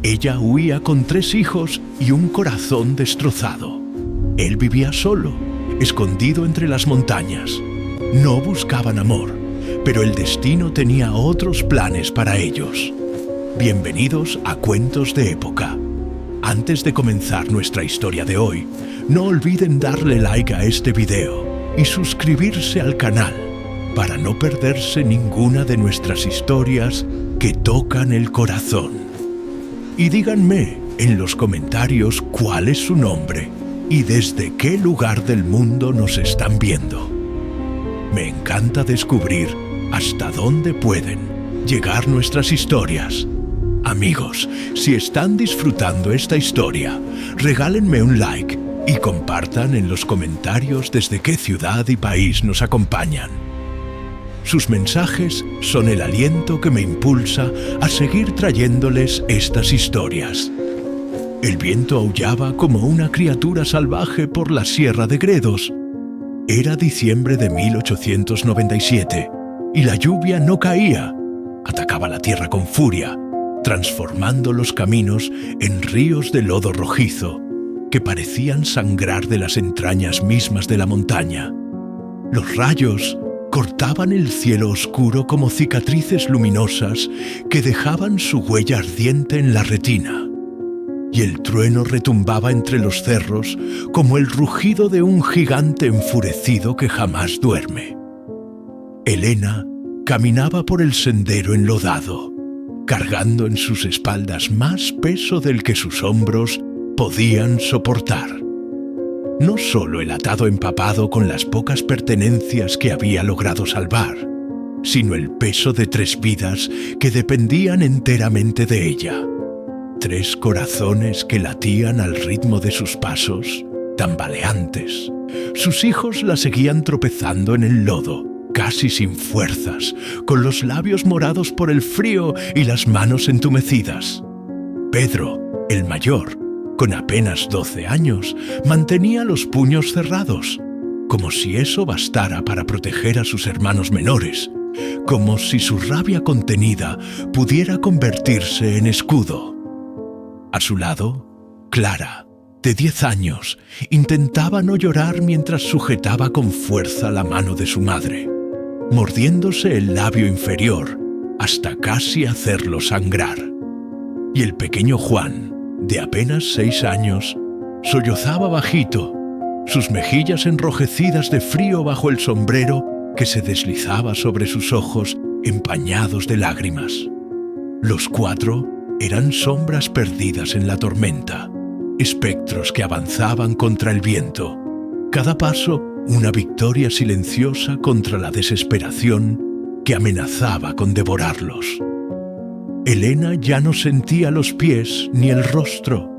Ella huía con 3 hijos y un corazón destrozado. Él vivía solo, escondido entre las montañas. No buscaban amor, pero el destino tenía otros planes para ellos. Bienvenidos a Cuentos de Época. Antes de comenzar nuestra historia de hoy, no olviden darle like a este video y suscribirse al canal para no perderse ninguna de nuestras historias que tocan el corazón. Y díganme en los comentarios cuál es su nombre y desde qué lugar del mundo nos están viendo. Me encanta descubrir hasta dónde pueden llegar nuestras historias. Amigos, si están disfrutando esta historia, regálenme un like y compartan en los comentarios desde qué ciudad y país nos acompañan. Sus mensajes son el aliento que me impulsa a seguir trayéndoles estas historias. El viento aullaba como una criatura salvaje por la Sierra de Gredos. Era diciembre de 1897 y la lluvia no caía. Atacaba la tierra con furia, transformando los caminos en ríos de lodo rojizo que parecían sangrar de las entrañas mismas de la montaña. Los rayos cortaban el cielo oscuro como cicatrices luminosas que dejaban su huella ardiente en la retina. Y el trueno retumbaba entre los cerros como el rugido de un gigante enfurecido que jamás duerme. Elena caminaba por el sendero enlodado, cargando en sus espaldas más peso del que sus hombros podían soportar. No solo el atado empapado con las pocas pertenencias que había logrado salvar, sino el peso de 3 vidas que dependían enteramente de ella. 3 corazones que latían al ritmo de sus pasos, tambaleantes. Sus hijos la seguían tropezando en el lodo, casi sin fuerzas, con los labios morados por el frío y las manos entumecidas. Pedro, el mayor, con apenas 12 años, mantenía los puños cerrados, como si eso bastara para proteger a sus hermanos menores, como si su rabia contenida pudiera convertirse en escudo. A su lado, Clara, de 10 años, intentaba no llorar mientras sujetaba con fuerza la mano de su madre, mordiéndose el labio inferior hasta casi hacerlo sangrar. Y el pequeño Juan, de apenas 6 años, sollozaba bajito, sus mejillas enrojecidas de frío bajo el sombrero que se deslizaba sobre sus ojos empañados de lágrimas. Los 4 eran sombras perdidas en la tormenta, espectros que avanzaban contra el viento. Cada paso, una victoria silenciosa contra la desesperación que amenazaba con devorarlos. Elena ya no sentía los pies ni el rostro.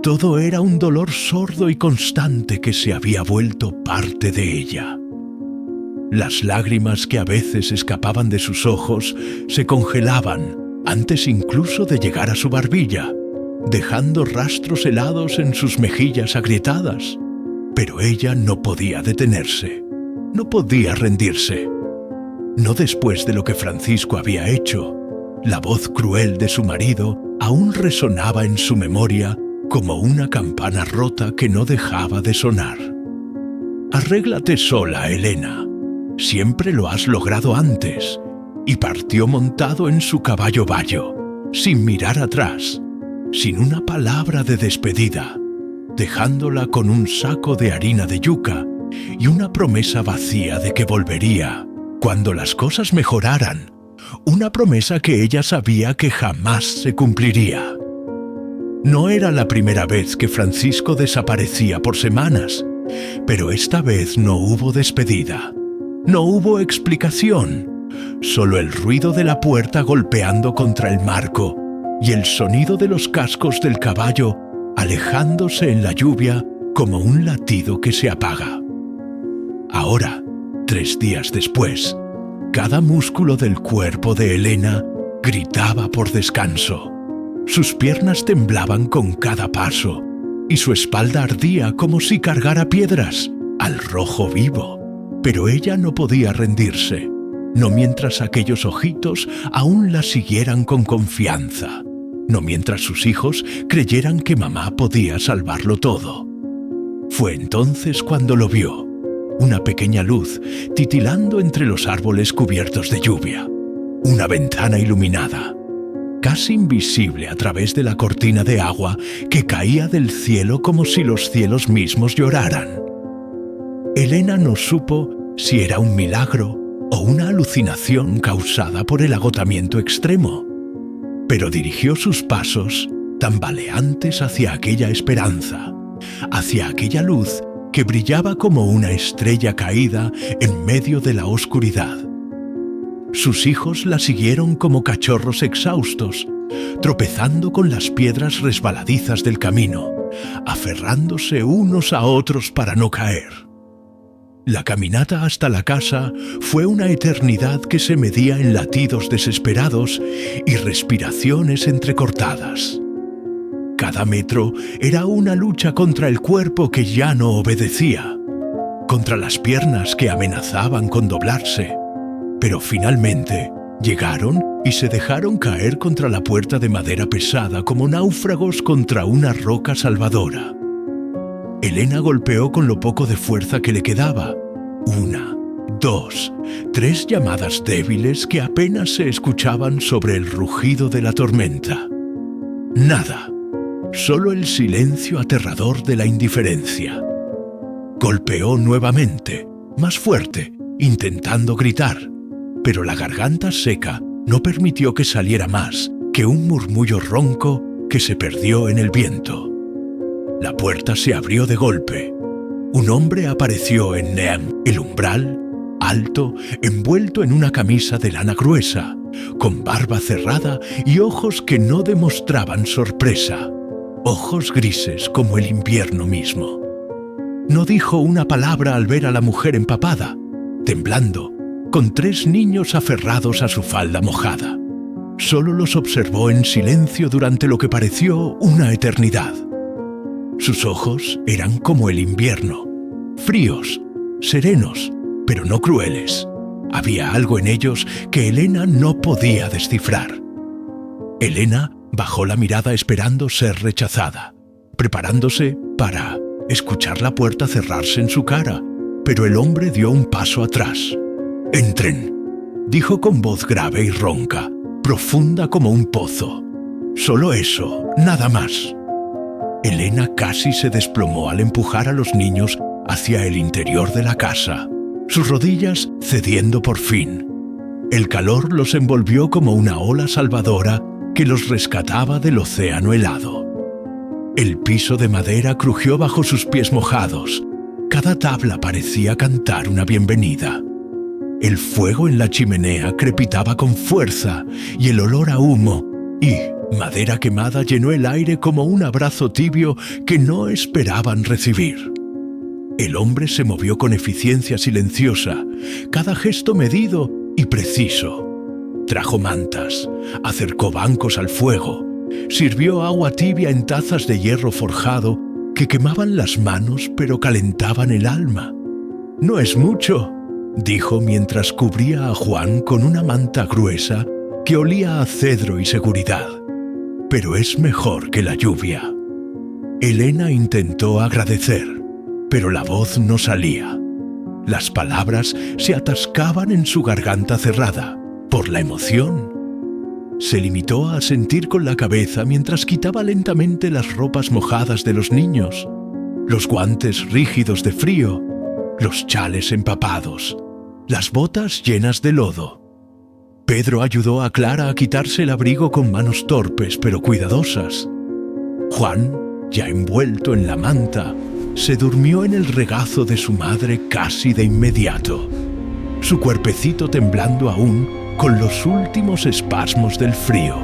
Todo era un dolor sordo y constante que se había vuelto parte de ella. Las lágrimas que a veces escapaban de sus ojos se congelaban antes incluso de llegar a su barbilla, dejando rastros helados en sus mejillas agrietadas. Pero ella no podía detenerse, no podía rendirse. No después de lo que Francisco había hecho. La voz cruel de su marido aún resonaba en su memoria como una campana rota que no dejaba de sonar. «Arréglate sola, Elena. Siempre lo has logrado antes». Y partió montado en su caballo bayo, sin mirar atrás, sin una palabra de despedida, dejándola con un saco de harina de yuca y una promesa vacía de que volvería cuando las cosas mejoraran, una promesa que ella sabía que jamás se cumpliría. No era la primera vez que Francisco desaparecía por semanas, pero esta vez no hubo despedida, no hubo explicación. Solo el ruido de la puerta golpeando contra el marco y el sonido de los cascos del caballo alejándose en la lluvia como un latido que se apaga. Ahora, 3 días después, cada músculo del cuerpo de Elena gritaba por descanso. Sus piernas temblaban con cada paso y su espalda ardía como si cargara piedras al rojo vivo. Pero ella no podía rendirse, no mientras aquellos ojitos aún la siguieran con confianza. no mientras sus hijos creyeran que mamá podía salvarlo todo. Fue entonces cuando lo vio, una pequeña luz titilando entre los árboles cubiertos de lluvia, una ventana iluminada, casi invisible a través de la cortina de agua que caía del cielo como si los cielos mismos lloraran. Elena no supo si era un milagro o una alucinación causada por el agotamiento extremo, pero dirigió sus pasos tambaleantes hacia aquella esperanza, hacia aquella luz que brillaba como una estrella caída en medio de la oscuridad. Sus hijos la siguieron como cachorros exhaustos, tropezando con las piedras resbaladizas del camino, aferrándose unos a otros para no caer. La caminata hasta la casa fue una eternidad que se medía en latidos desesperados y respiraciones entrecortadas. Cada metro era una lucha contra el cuerpo que ya no obedecía, contra las piernas que amenazaban con doblarse, pero finalmente llegaron y se dejaron caer contra la puerta de madera pesada como náufragos contra una roca salvadora. Elena golpeó con lo poco de fuerza que le quedaba. 1, 2, 3 llamadas débiles que apenas se escuchaban sobre el rugido de la tormenta. Nada, solo el silencio aterrador de la indiferencia. Golpeó nuevamente, más fuerte, intentando gritar, pero la garganta seca no permitió que saliera más que un murmullo ronco que se perdió en el viento. La puerta se abrió de golpe. Un hombre apareció en el umbral, alto, envuelto en una camisa de lana gruesa, con barba cerrada y ojos que no demostraban sorpresa, ojos grises como el invierno mismo. No dijo una palabra al ver a la mujer empapada, temblando, con 3 niños aferrados a su falda mojada. Solo los observó en silencio durante lo que pareció una eternidad. Sus ojos eran como el invierno, fríos, serenos, pero no crueles. Había algo en ellos que Elena no podía descifrar. Elena bajó la mirada esperando ser rechazada, preparándose para escuchar la puerta cerrarse en su cara, pero el hombre dio un paso atrás. «Entren», dijo con voz grave y ronca, profunda como un pozo. Solo eso, nada más. Elena casi se desplomó al empujar a los niños hacia el interior de la casa, sus rodillas cediendo por fin. El calor los envolvió como una ola salvadora que los rescataba del océano helado. El piso de madera crujió bajo sus pies mojados. Cada tabla parecía cantar una bienvenida. El fuego en la chimenea crepitaba con fuerza y el olor a humo y madera quemada llenó el aire como un abrazo tibio que no esperaban recibir. El hombre se movió con eficiencia silenciosa, cada gesto medido y preciso. Trajo mantas, acercó bancos al fuego, sirvió agua tibia en tazas de hierro forjado que quemaban las manos pero calentaban el alma. «No es mucho», dijo mientras cubría a Juan con una manta gruesa que olía a cedro y seguridad. «Pero es mejor que la lluvia». Elena intentó agradecer, pero la voz no salía. Las palabras se atascaban en su garganta cerrada, por la emoción. Se limitó a asentir con la cabeza mientras quitaba lentamente las ropas mojadas de los niños, los guantes rígidos de frío, los chales empapados, las botas llenas de lodo. Pedro ayudó a Clara a quitarse el abrigo con manos torpes pero cuidadosas. Juan, ya envuelto en la manta, se durmió en el regazo de su madre casi de inmediato, su cuerpecito temblando aún con los últimos espasmos del frío.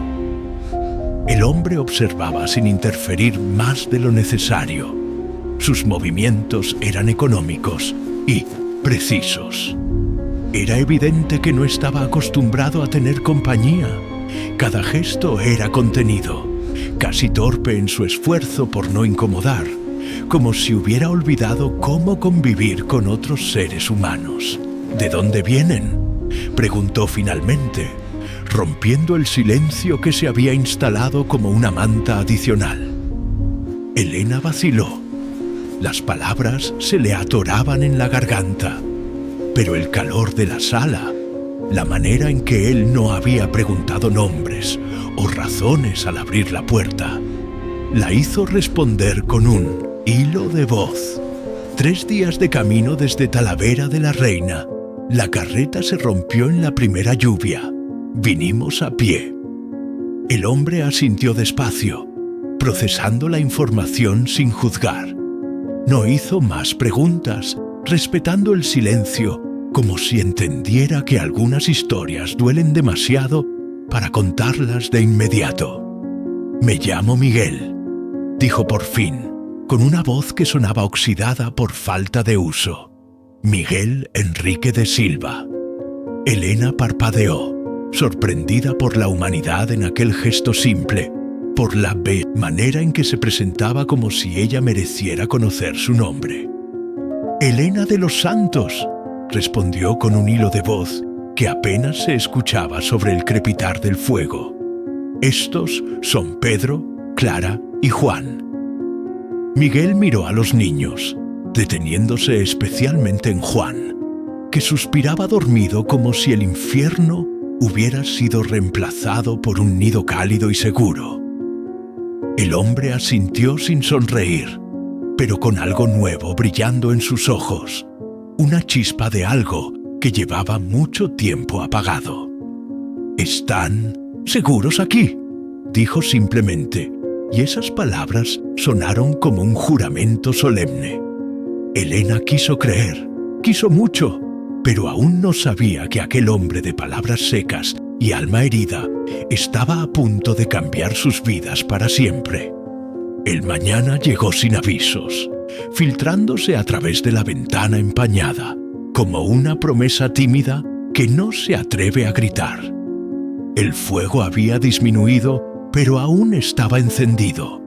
El hombre observaba sin interferir más de lo necesario. Sus movimientos eran económicos y precisos. Era evidente que no estaba acostumbrado a tener compañía. Cada gesto era contenido, casi torpe en su esfuerzo por no incomodar, como si hubiera olvidado cómo convivir con otros seres humanos. «¿De dónde vienen?», preguntó finalmente. rompiendo el silencio que se había instalado como una manta adicional. Elena vaciló. Las palabras se le atoraban en la garganta, pero el calor de la sala, la manera en que él no había preguntado nombres o razones al abrir la puerta, la hizo responder con un hilo de voz. 3 días de camino desde Talavera de la Reina. La carreta se rompió en la primera lluvia. Vinimos a pie. El hombre asintió despacio, procesando la información sin juzgar. No hizo más preguntas, respetando el silencio, como si entendiera que algunas historias duelen demasiado para contarlas de inmediato. «Me llamo Miguel», dijo por fin, con una voz que sonaba oxidada por falta de uso. «Miguel Enrique de Silva». Elena parpadeó, sorprendida por la humanidad en aquel gesto simple, por la manera en que se presentaba como si ella mereciera conocer su nombre. «Elena de los Santos», respondió con un hilo de voz que apenas se escuchaba sobre el crepitar del fuego. «Estos son Pedro, Clara y Juan». Miguel miró a los niños, deteniéndose especialmente en Juan, que suspiraba dormido como si el infierno hubiera sido reemplazado por un nido cálido y seguro. El hombre asintió sin sonreír, pero con algo nuevo brillando en sus ojos, una chispa de algo que llevaba mucho tiempo apagado. «¿Están seguros aquí?», dijo simplemente, y esas palabras sonaron como un juramento solemne. Elena quiso creer, quiso mucho, pero aún no sabía que aquel hombre de palabras secas y alma herida estaba a punto de cambiar sus vidas para siempre. El mañana llegó sin avisos, filtrándose a través de la ventana empañada, como una promesa tímida que no se atreve a gritar. El fuego había disminuido, pero aún estaba encendido,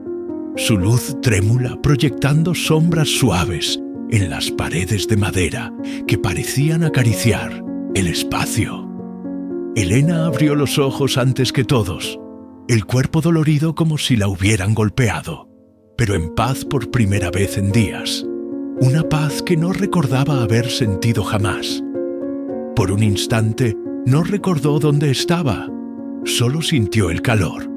su luz trémula proyectando sombras suaves en las paredes de madera que parecían acariciar el espacio. Elena abrió los ojos antes que todos, el cuerpo dolorido como si la hubieran golpeado, pero en paz por primera vez en días, una paz que no recordaba haber sentido jamás. Por un instante no recordó dónde estaba, solo sintió el calor,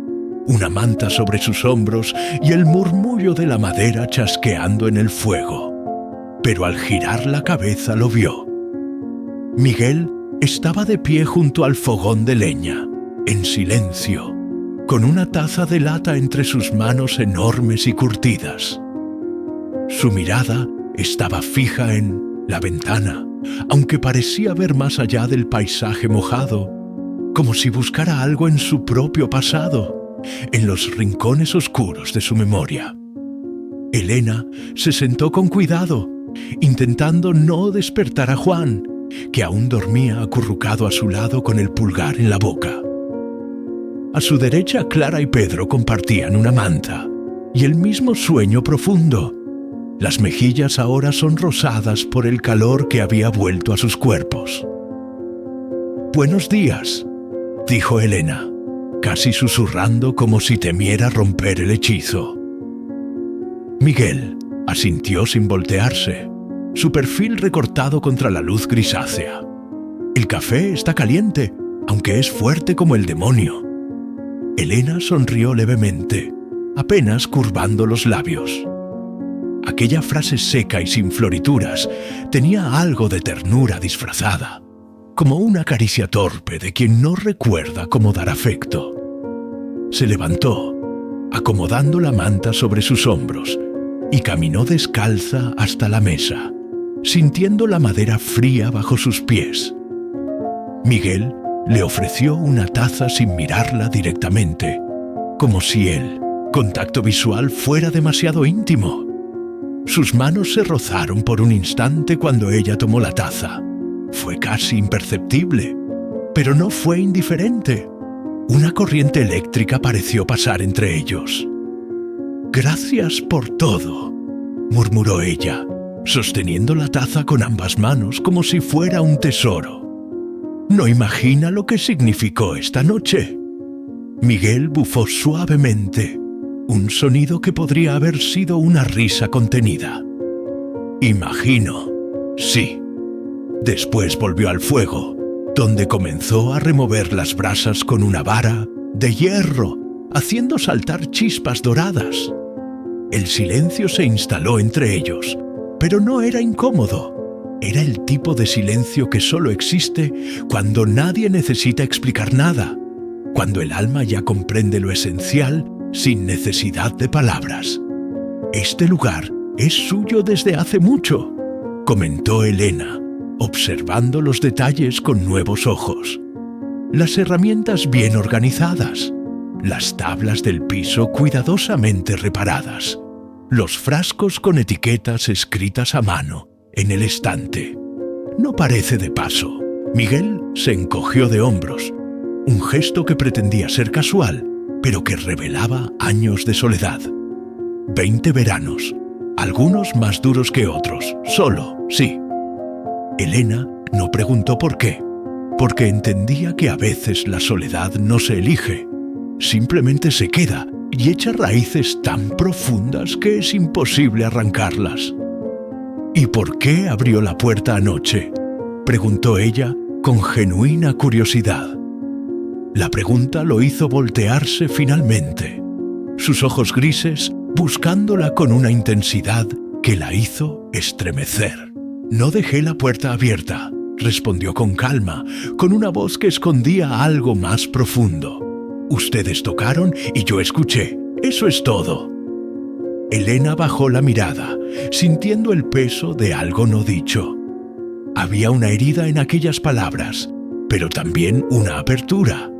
una manta sobre sus hombros y el murmullo de la madera chasqueando en el fuego. Pero al girar la cabeza lo vio. Miguel estaba de pie junto al fogón de leña, en silencio, con una taza de lata entre sus manos enormes y curtidas. Su mirada estaba fija en la ventana, aunque parecía ver más allá del paisaje mojado, como si buscara algo en su propio pasado, en los rincones oscuros de su memoria. Elena se sentó con cuidado, intentando no despertar a Juan, que aún dormía acurrucado a su lado con el pulgar en la boca. A su derecha, Clara y Pedro compartían una manta y el mismo sueño profundo. Las mejillas ahora son rosadas por el calor que había vuelto a sus cuerpos. «Buenos días», dijo Elena, casi susurrando como si temiera romper el hechizo. Miguel asintió sin voltearse, su perfil recortado contra la luz grisácea. «El café está caliente, aunque es fuerte como el demonio». Elena sonrió levemente, apenas curvando los labios. Aquella frase seca y sin florituras tenía algo de ternura disfrazada, como una caricia torpe de quien no recuerda cómo dar afecto. Se levantó, acomodando la manta sobre sus hombros, y caminó descalza hasta la mesa, sintiendo la madera fría bajo sus pies. Miguel le ofreció una taza sin mirarla directamente, como si el contacto visual fuera demasiado íntimo. Sus manos se rozaron por un instante cuando ella tomó la taza. Fue casi imperceptible, pero no fue indiferente. Una corriente eléctrica pareció pasar entre ellos. «Gracias por todo», murmuró ella, sosteniendo la taza con ambas manos como si fuera un tesoro. No imagina lo que significó esta noche. Miguel bufó suavemente, un sonido que podría haber sido una risa contenida. Imagino, sí. Después volvió al fuego, donde comenzó a remover las brasas con una vara de hierro, haciendo saltar chispas doradas. El silencio se instaló entre ellos, pero no era incómodo. Era el tipo de silencio que solo existe cuando nadie necesita explicar nada, cuando el alma ya comprende lo esencial sin necesidad de palabras. Este lugar es suyo desde hace mucho, comentó Elena, observando los detalles con nuevos ojos. Las herramientas bien organizadas, las tablas del piso cuidadosamente reparadas, los frascos con etiquetas escritas a mano en el estante. No parece de paso. Miguel se encogió de hombros, un gesto que pretendía ser casual, pero que revelaba años de soledad. 20 veranos, algunos más duros que otros, solo, sí. Elena no preguntó por qué, porque entendía que a veces la soledad no se elige, simplemente se queda y echa raíces tan profundas que es imposible arrancarlas. ¿Y por qué abrió la puerta anoche?, preguntó ella con genuina curiosidad. La pregunta lo hizo voltearse finalmente, sus ojos grises buscándola con una intensidad que la hizo estremecer. No dejé la puerta abierta, respondió con calma, con una voz que escondía algo más profundo. Ustedes tocaron y yo escuché, eso es todo. Elena bajó la mirada, sintiendo el peso de algo no dicho. Había una herida en aquellas palabras, pero también una apertura,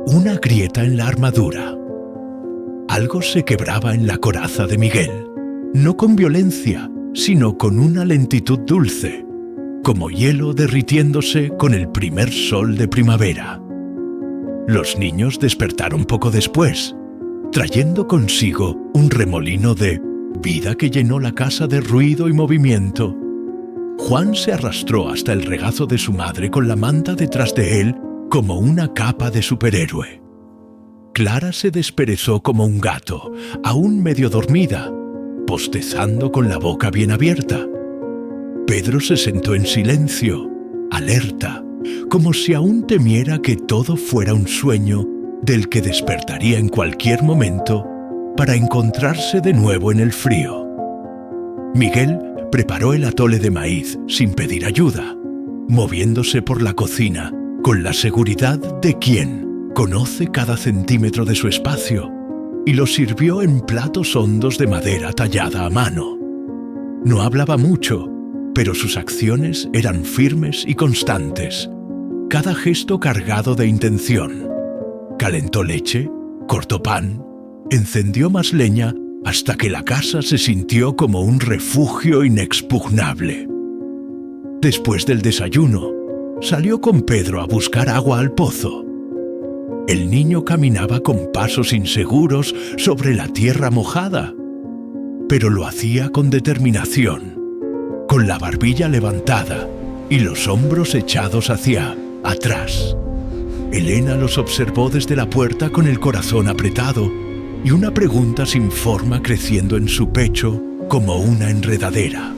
una grieta en la armadura. Algo se quebraba en la coraza de Miguel, no con violencia, sino con una lentitud dulce, como hielo derritiéndose con el primer sol de primavera. Los niños despertaron poco después, trayendo consigo un remolino de vida que llenó la casa de ruido y movimiento. Juan se arrastró hasta el regazo de su madre con la manta detrás de él como una capa de superhéroe. Clara se desperezó como un gato, aún medio dormida, bostezando con la boca bien abierta. Pedro se sentó en silencio, alerta, como si aún temiera que todo fuera un sueño del que despertaría en cualquier momento para encontrarse de nuevo en el frío. Miguel preparó el atole de maíz sin pedir ayuda, moviéndose por la cocina con la seguridad de quien conoce cada centímetro de su espacio, y lo sirvió en platos hondos de madera tallada a mano. No hablaba mucho, pero sus acciones eran firmes y constantes, cada gesto cargado de intención. Calentó leche, cortó pan, encendió más leña hasta que la casa se sintió como un refugio inexpugnable. Después del desayuno, salió con Pedro a buscar agua al pozo. El niño caminaba con pasos inseguros sobre la tierra mojada, pero lo hacía con determinación, con la barbilla levantada y los hombros echados hacia atrás. Elena los observó desde la puerta con el corazón apretado y una pregunta sin forma creciendo en su pecho como una enredadera.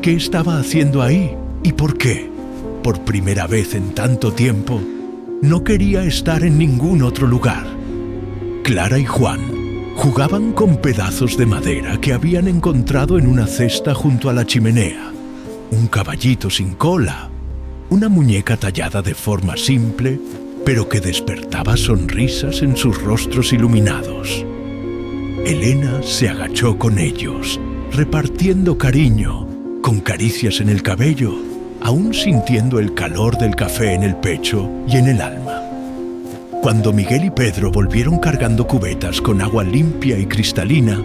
¿Qué estaba haciendo ahí y por qué? Por primera vez en tanto tiempo, no quería estar en ningún otro lugar. Clara y Juan jugaban con pedazos de madera que habían encontrado en una cesta junto a la chimenea, un caballito sin cola, una muñeca tallada de forma simple, pero que despertaba sonrisas en sus rostros iluminados. Elena se agachó con ellos, repartiendo cariño, con caricias en el cabello, aún sintiendo el calor del café en el pecho y en el alma. Cuando Miguel y Pedro volvieron cargando cubetas con agua limpia y cristalina,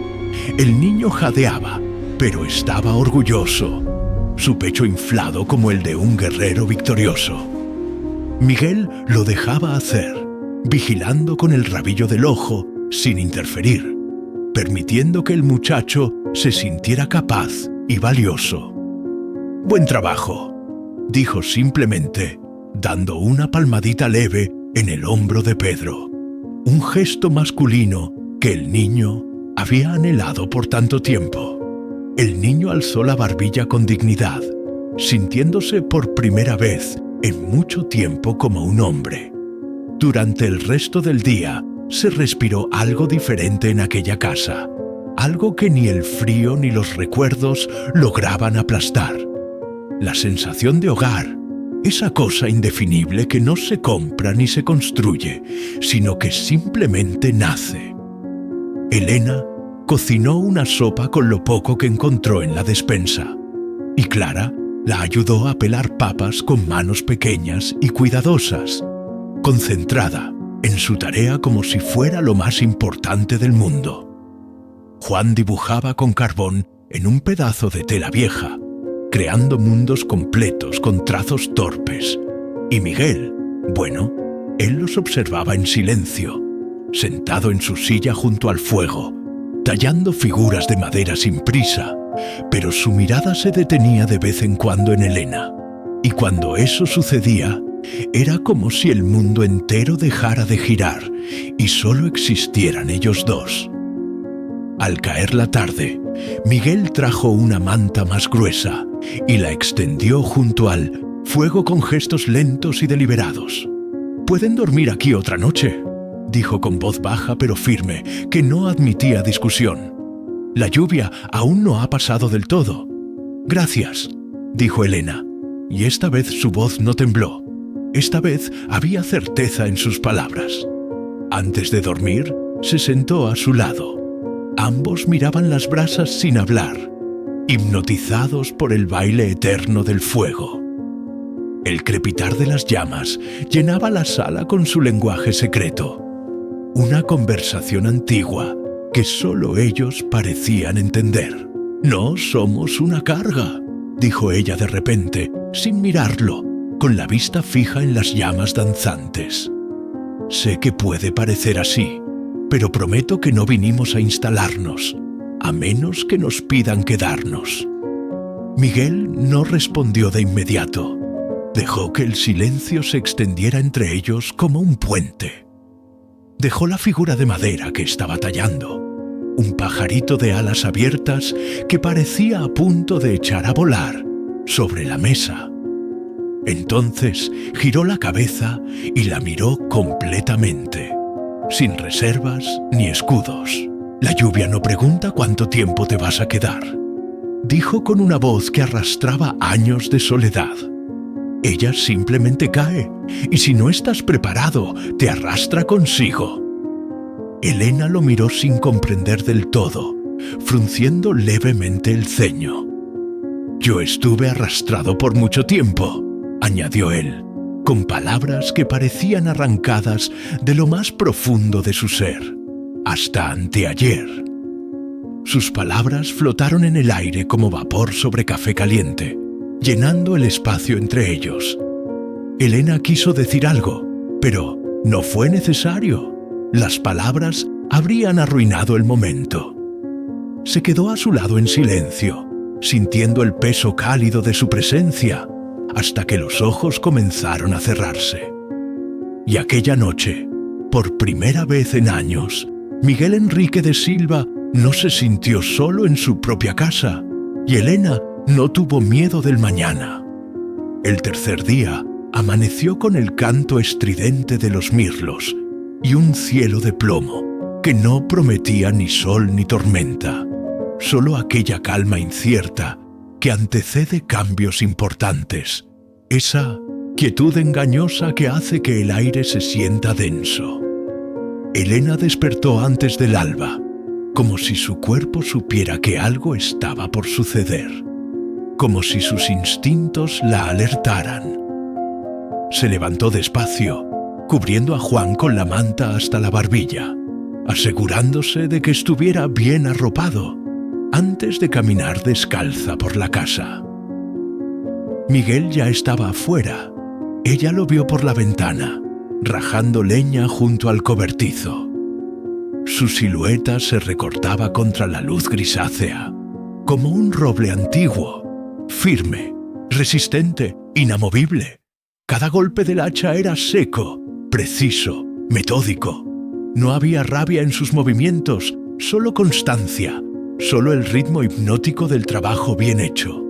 el niño jadeaba, pero estaba orgulloso, su pecho inflado como el de un guerrero victorioso. Miguel lo dejaba hacer, vigilando con el rabillo del ojo, sin interferir, permitiendo que el muchacho se sintiera capaz y valioso. «Buen trabajo», dijo simplemente, dando una palmadita leve en el hombro de Pedro, un gesto masculino que el niño había anhelado por tanto tiempo. El niño alzó la barbilla con dignidad, sintiéndose por primera vez en mucho tiempo como un hombre. Durante el resto del día se respiró algo diferente en aquella casa, algo que ni el frío ni los recuerdos lograban aplastar. La sensación de hogar, esa cosa indefinible que no se compra ni se construye, sino que simplemente nace. Elena cocinó una sopa con lo poco que encontró en la despensa, y Clara la ayudó a pelar papas con manos pequeñas y cuidadosas, concentrada en su tarea como si fuera lo más importante del mundo. Juan dibujaba con carbón en un pedazo de tela vieja, creando mundos completos con trazos torpes. Y Miguel, bueno, él los observaba en silencio, sentado en su silla junto al fuego, tallando figuras de madera sin prisa, pero su mirada se detenía de vez en cuando en Elena. Y cuando eso sucedía, era como si el mundo entero dejara de girar y solo existieran ellos dos. Al caer la tarde, Miguel trajo una manta más gruesa y la extendió junto al fuego con gestos lentos y deliberados. «Pueden dormir aquí otra noche», dijo con voz baja pero firme, que no admitía discusión. «La lluvia aún no ha pasado del todo». «Gracias», dijo Elena, y esta vez su voz no tembló. Esta vez había certeza en sus palabras. Antes de dormir, se sentó a su lado. Ambos miraban las brasas sin hablar, hipnotizados por el baile eterno del fuego. El crepitar de las llamas llenaba la sala con su lenguaje secreto, una conversación antigua que solo ellos parecían entender. «No somos una carga», dijo ella de repente, sin mirarlo, con la vista fija en las llamas danzantes. «Sé que puede parecer así, pero prometo que no vinimos a instalarnos, a menos que nos pidan quedarnos». Miguel no respondió de inmediato. Dejó que el silencio se extendiera entre ellos como un puente. Dejó la figura de madera que estaba tallando, un pajarito de alas abiertas que parecía a punto de echar a volar, sobre la mesa. Entonces giró la cabeza y la miró completamente, sin reservas ni escudos. «La lluvia no pregunta cuánto tiempo te vas a quedar», dijo con una voz que arrastraba años de soledad. «Ella simplemente cae, y si no estás preparado, te arrastra consigo». Elena lo miró sin comprender del todo, frunciendo levemente el ceño. «Yo estuve arrastrado por mucho tiempo», añadió él, con palabras que parecían arrancadas de lo más profundo de su ser. «Hasta anteayer». Sus palabras flotaron en el aire como vapor sobre café caliente, llenando el espacio entre ellos. Elena quiso decir algo, pero no fue necesario. Las palabras habrían arruinado el momento. Se quedó a su lado en silencio, sintiendo el peso cálido de su presencia, hasta que los ojos comenzaron a cerrarse. Y aquella noche, por primera vez en años, Miguel Enrique de Silva no se sintió solo en su propia casa, y Elena no tuvo miedo del mañana. El tercer día amaneció con el canto estridente de los mirlos y un cielo de plomo que no prometía ni sol ni tormenta, solo aquella calma incierta que antecede cambios importantes, esa quietud engañosa que hace que el aire se sienta denso. Elena despertó antes del alba, como si su cuerpo supiera que algo estaba por suceder, como si sus instintos la alertaran. Se levantó despacio, cubriendo a Juan con la manta hasta la barbilla, asegurándose de que estuviera bien arropado, antes de caminar descalza por la casa. Miguel ya estaba afuera. Ella lo vio por la ventana, rajando leña junto al cobertizo. Su silueta se recortaba contra la luz grisácea, como un roble antiguo, firme, resistente, inamovible, Cada golpe del hacha era seco, preciso, metódico. No había rabia en sus movimientos, solo constancia, solo el ritmo hipnótico del trabajo bien hecho.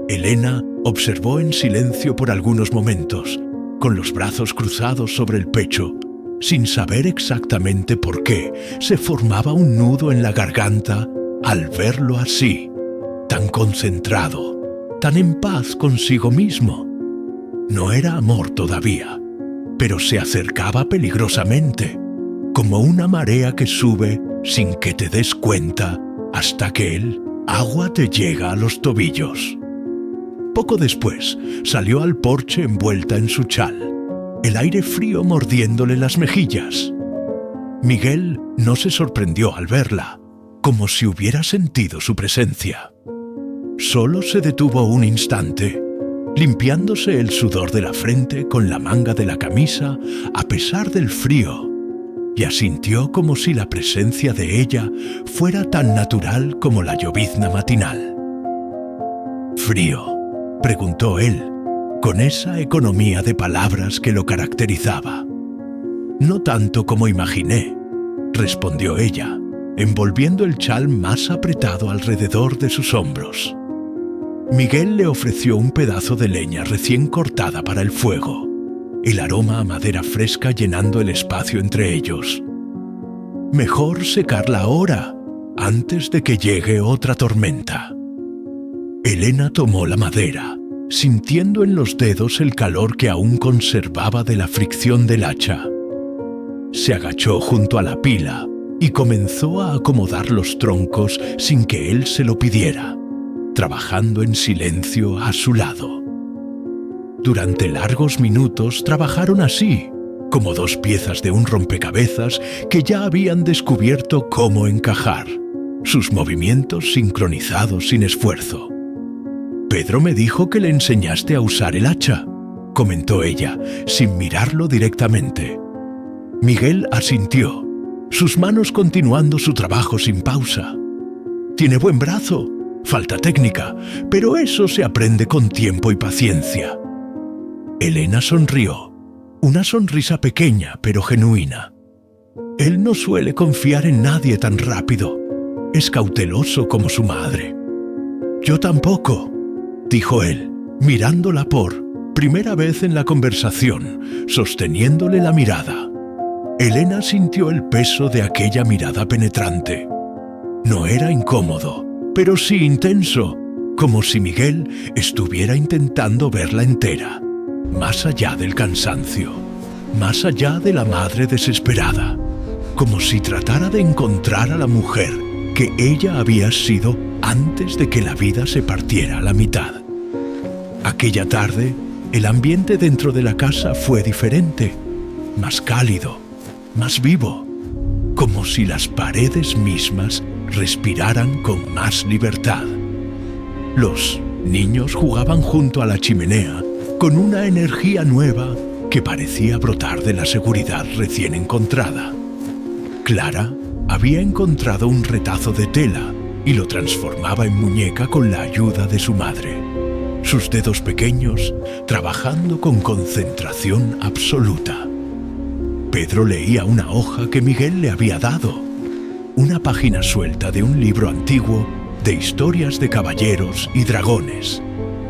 Elena observó en silencio por algunos momentos, con los brazos cruzados sobre el pecho, sin saber exactamente por qué se formaba un nudo en la garganta al verlo así, tan concentrado, tan en paz consigo mismo. No era amor todavía, pero se acercaba peligrosamente, como una marea que sube sin que te des cuenta hasta que el agua te llega a los tobillos. Poco después salió al porche envuelta en su chal, el aire frío mordiéndole las mejillas. Miguel no se sorprendió al verla, como si hubiera sentido su presencia. Solo se detuvo un instante, limpiándose el sudor de la frente con la manga de la camisa a pesar del frío, y asintió como si la presencia de ella fuera tan natural como la llovizna matinal. «¿Frío?», preguntó él, con esa economía de palabras que lo caracterizaba. «No tanto como imaginé», respondió ella, envolviendo el chal más apretado alrededor de sus hombros. Miguel le ofreció un pedazo de leña recién cortada para el fuego, el aroma a madera fresca llenando el espacio entre ellos. «Mejor secarla ahora, antes de que llegue otra tormenta». Elena tomó la madera, sintiendo en los dedos el calor que aún conservaba de la fricción del hacha. Se agachó junto a la pila y comenzó a acomodar los troncos sin que él se lo pidiera, trabajando en silencio a su lado. Durante largos minutos trabajaron así, como dos piezas de un rompecabezas que ya habían descubierto cómo encajar, sus movimientos sincronizados sin esfuerzo. «Pedro me dijo que le enseñaste a usar el hacha», comentó ella, sin mirarlo directamente. Miguel asintió, sus manos continuando su trabajo sin pausa. «Tiene buen brazo, falta técnica, pero eso se aprende con tiempo y paciencia». Elena sonrió, una sonrisa pequeña pero genuina. Él no suele confiar en nadie tan rápido. Es cauteloso como su madre. «Yo tampoco», dijo él, mirándola por primera vez en la conversación, sosteniéndole la mirada. Elena sintió el peso de aquella mirada penetrante. No era incómodo, pero sí intenso, como si Miguel estuviera intentando verla entera, más allá del cansancio, más allá de la madre desesperada, como si tratara de encontrar a la mujer que ella había sido antes de que la vida se partiera a la mitad. Aquella tarde, el ambiente dentro de la casa fue diferente, más cálido, más vivo, como si las paredes mismas respiraran con más libertad. Los niños jugaban junto a la chimenea con una energía nueva que parecía brotar de la seguridad recién encontrada. Clara había encontrado un retazo de tela y lo transformaba en muñeca con la ayuda de su madre, sus dedos pequeños trabajando con concentración absoluta. Pedro leía una hoja que Miguel le había dado, una página suelta de un libro antiguo de historias de caballeros y dragones,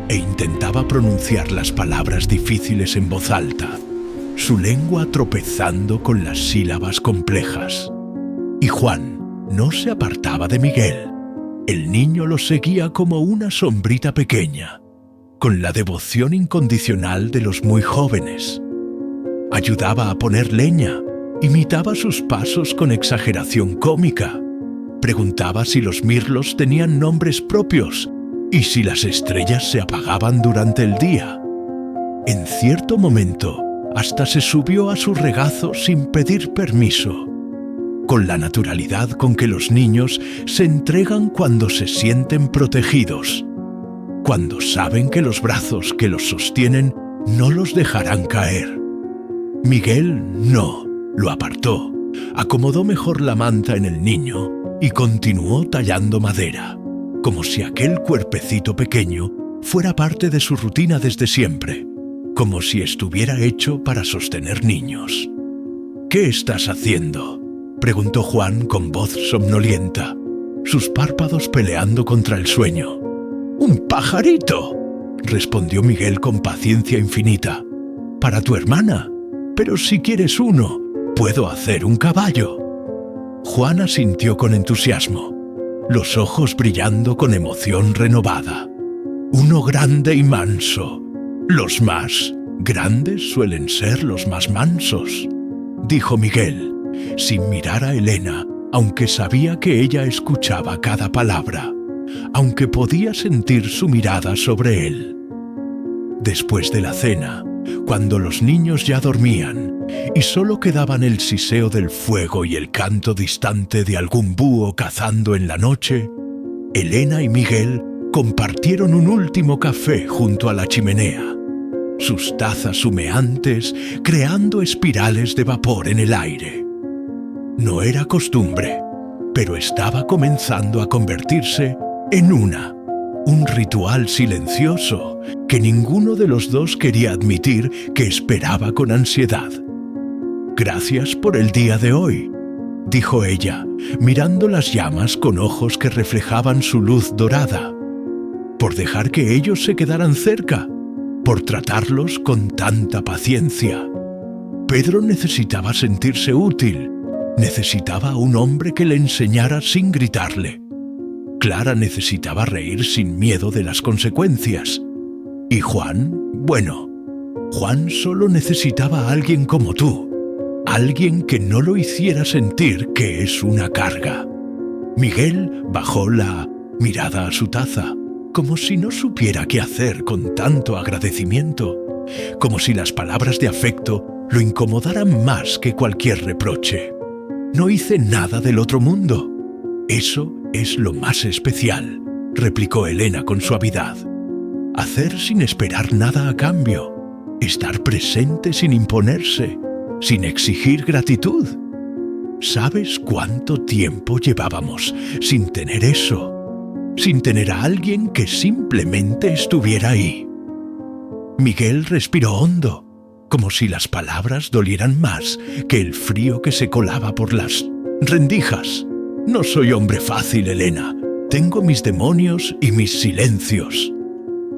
e intentaba pronunciar las palabras difíciles en voz alta, su lengua tropezando con las sílabas complejas. Y Juan no se apartaba de Miguel. El niño lo seguía como una sombrita pequeña, con la devoción incondicional de los muy jóvenes. Ayudaba a poner leña, imitaba sus pasos con exageración cómica, preguntaba si los mirlos tenían nombres propios y si las estrellas se apagaban durante el día. En cierto momento, hasta se subió a su regazo sin pedir permiso, con la naturalidad con que los niños se entregan cuando se sienten protegidos, cuando saben que los brazos que los sostienen no los dejarán caer. Miguel no, lo apartó, acomodó mejor la manta en el niño y continuó tallando madera, como si aquel cuerpecito pequeño fuera parte de su rutina desde siempre, como si estuviera hecho para sostener niños. «¿Qué estás haciendo?», preguntó Juan con voz somnolienta, sus párpados peleando contra el sueño. «¡Un pajarito!», respondió Miguel con paciencia infinita. «Para tu hermana. Pero si quieres uno, puedo hacer un caballo». Juan asintió con entusiasmo, los ojos brillando con emoción renovada. «Uno grande y manso. Los más grandes suelen ser los más mansos», dijo Miguel, sin mirar a Elena, aunque sabía que ella escuchaba cada palabra, aunque podía sentir su mirada sobre él. Después de la cena, cuando los niños ya dormían y solo quedaban el siseo del fuego y el canto distante de algún búho cazando en la noche, Elena y Miguel compartieron un último café junto a la chimenea, sus tazas humeantes creando espirales de vapor en el aire. No era costumbre, pero estaba comenzando a convertirse en un ritual silencioso que ninguno de los dos quería admitir que esperaba con ansiedad. «Gracias por el día de hoy», dijo ella, mirando las llamas con ojos que reflejaban su luz dorada. «Por dejar que ellos se quedaran cerca, por tratarlos con tanta paciencia. Pedro necesitaba sentirse útil, necesitaba a un hombre que le enseñara sin gritarle. Clara necesitaba reír sin miedo de las consecuencias. Y Juan, bueno, Juan solo necesitaba a alguien como tú, alguien que no lo hiciera sentir que es una carga». Miguel bajó la mirada a su taza, como si no supiera qué hacer con tanto agradecimiento, como si las palabras de afecto lo incomodaran más que cualquier reproche. «No hice nada del otro mundo. Eso es lo más especial», replicó Elena con suavidad. «Hacer sin esperar nada a cambio, estar presente sin imponerse, sin exigir gratitud. ¿Sabes cuánto tiempo llevábamos sin tener eso? Sin tener a alguien que simplemente estuviera ahí». Miguel respiró hondo, como si las palabras dolieran más que el frío que se colaba por las rendijas. «No soy hombre fácil, Elena. Tengo mis demonios y mis silencios».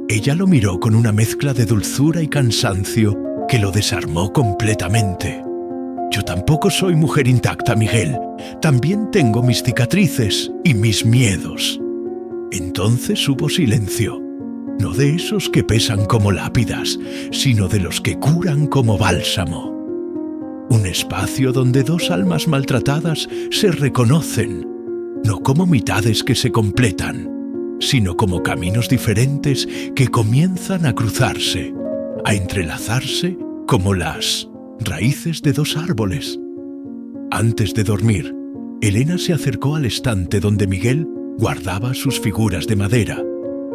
Ella lo miró con una mezcla de dulzura y cansancio que lo desarmó completamente. «Yo tampoco soy mujer intacta, Miguel. También tengo mis cicatrices y mis miedos». Entonces hubo silencio, no de esos que pesan como lápidas, sino de los que curan como bálsamo. Un espacio donde dos almas maltratadas se reconocen, no como mitades que se completan, sino como caminos diferentes que comienzan a cruzarse, a entrelazarse como las raíces de dos árboles. Antes de dormir, Elena se acercó al estante donde Miguel guardaba sus figuras de madera,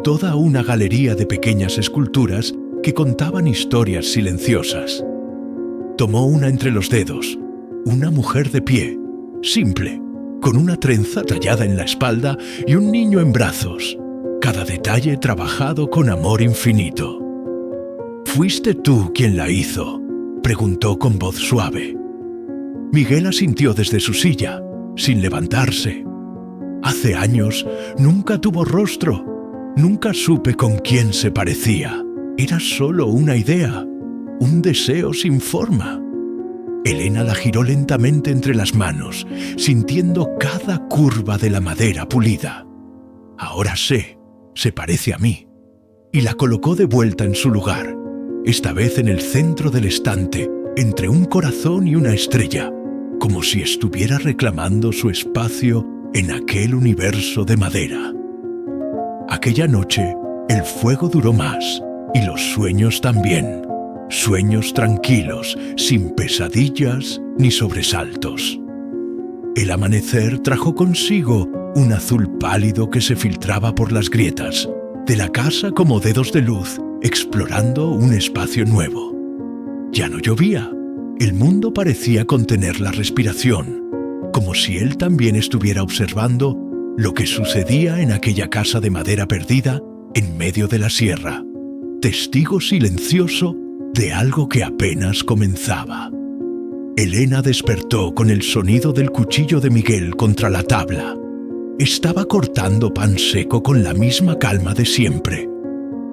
toda una galería de pequeñas esculturas que contaban historias silenciosas. Tomó una entre los dedos, una mujer de pie, simple, con una trenza tallada en la espalda y un niño en brazos, cada detalle trabajado con amor infinito. «¿Fuiste tú quien la hizo?», preguntó con voz suave. Miguel asintió desde su silla, sin levantarse. «Hace años nunca tuvo rostro, nunca supe con quién se parecía. Era solo una idea, un deseo sin forma». Elena la giró lentamente entre las manos, sintiendo cada curva de la madera pulida. «Ahora sé, se parece a mí». Y la colocó de vuelta en su lugar, esta vez en el centro del estante, entre un corazón y una estrella, como si estuviera reclamando su espacio en aquel universo de madera. Aquella noche, el fuego duró más, y los sueños también. Sueños tranquilos, sin pesadillas ni sobresaltos. El amanecer trajo consigo un azul pálido que se filtraba por las grietas de la casa como dedos de luz, explorando un espacio nuevo. Ya no llovía. El mundo parecía contener la respiración, como si él también estuviera observando lo que sucedía en aquella casa de madera perdida en medio de la sierra, testigo silencioso de algo que apenas comenzaba. Elena despertó con el sonido del cuchillo de Miguel contra la tabla. Estaba cortando pan seco con la misma calma de siempre,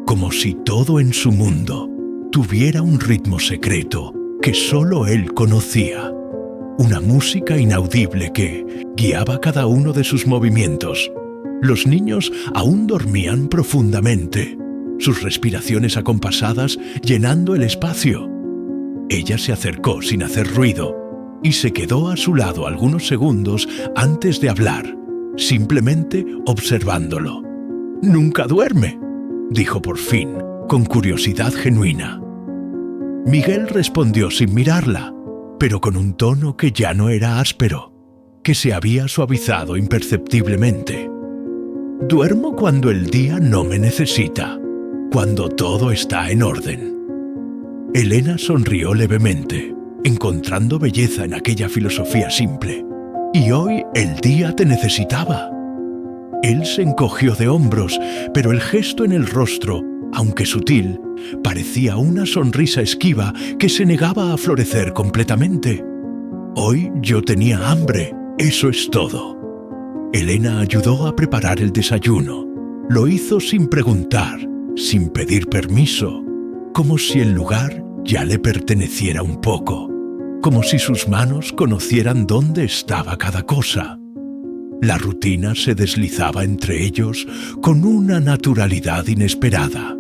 como si todo en su mundo tuviera un ritmo secreto que solo él conocía. Una música inaudible que guiaba cada uno de sus movimientos. Los niños aún dormían profundamente, sus respiraciones acompasadas llenando el espacio. Ella se acercó sin hacer ruido y se quedó a su lado algunos segundos antes de hablar, simplemente observándolo. «Nunca duerme», dijo por fin, con curiosidad genuina. Miguel respondió sin mirarla, pero con un tono que ya no era áspero, que se había suavizado imperceptiblemente. «Duermo cuando el día no me necesita, cuando todo está en orden». Elena sonrió levemente, encontrando belleza en aquella filosofía simple. «Y hoy el día te necesitaba». Él se encogió de hombros, pero el gesto en el rostro, aunque sutil, parecía una sonrisa esquiva que se negaba a florecer completamente. «Hoy yo tenía hambre, eso es todo». Elena ayudó a preparar el desayuno. Lo hizo sin preguntar, sin pedir permiso, como si el lugar ya le perteneciera un poco, como si sus manos conocieran dónde estaba cada cosa. La rutina se deslizaba entre ellos con una naturalidad inesperada,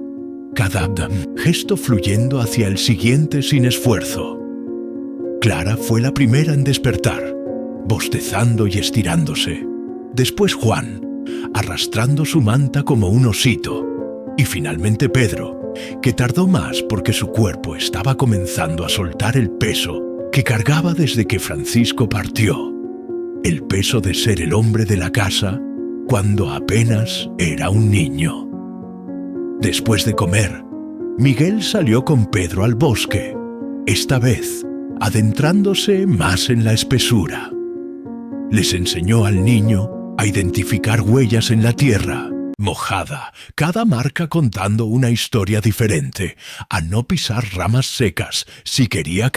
cada gesto fluyendo hacia el siguiente sin esfuerzo. Clara fue la primera en despertar, bostezando y estirándose. Después Juan, arrastrando su manta como un osito. Y finalmente Pedro, que tardó más porque su cuerpo estaba comenzando a soltar el peso que cargaba desde que Francisco partió. El peso de ser el hombre de la casa cuando apenas era un niño. Después de comer, Miguel salió con Pedro al bosque, esta vez adentrándose más en la espesura. Les enseñó al niño a identificar huellas en la tierra mojada, cada marca contando una historia diferente, a no pisar ramas secas si quería